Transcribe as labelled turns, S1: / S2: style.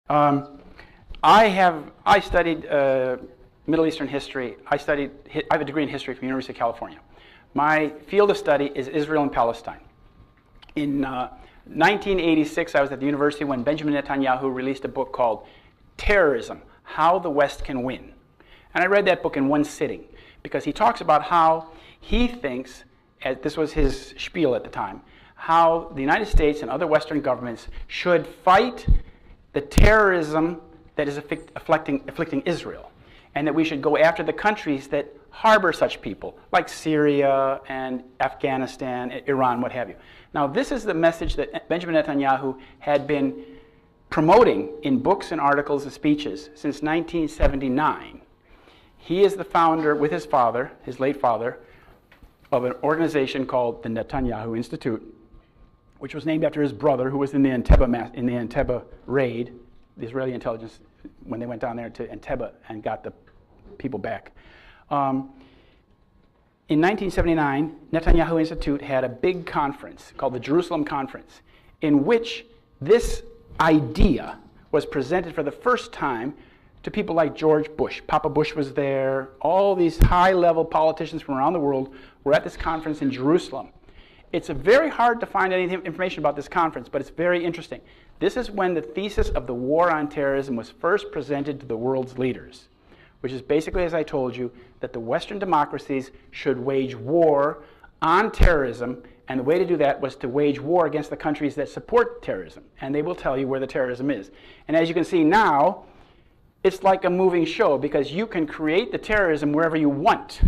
S1: I studied Middle Eastern history. I have a degree in history from the University of California. My field of study is Israel and Palestine. In 1986, I was at the university when Benjamin Netanyahu released a book called Terrorism: How the West Can Win. And I read that book in one sitting because he talks about how he thinks, this was his spiel at the time, how the United States and other Western governments should fight the terrorism that is afflicting Israel, and that we should go after the countries that harbor such people, like Syria and Afghanistan, Iran, what have you. Now, this is the message that Benjamin Netanyahu had been promoting in books and articles and speeches since 1979. He is the founder, with his father, his late father, of an organization called the Nethanyahu Institute, which was named after his brother, who was in the Entebbe raid, the Israeli intelligence, when they went down there to Entebbe and got the people back. In 1979, Netanyahu Institute had a big conference called the Jerusalem Conference, in which this idea was presented for the first time to people like George Bush. Papa Bush was there. All these high-level politicians from around the world were at this conference in Jerusalem. It's very hard to find any information about this conference, but it's very interesting. This is when the thesis of the war on terrorism was first presented to the world's leaders, which is basically, as I told you, that the Western democracies should wage war on terrorism, and the way to do that was to wage war against the countries that support terrorism, and they will tell you where the terrorism is. And as you can see now, it's like a moving show, because you can create the terrorism wherever you want.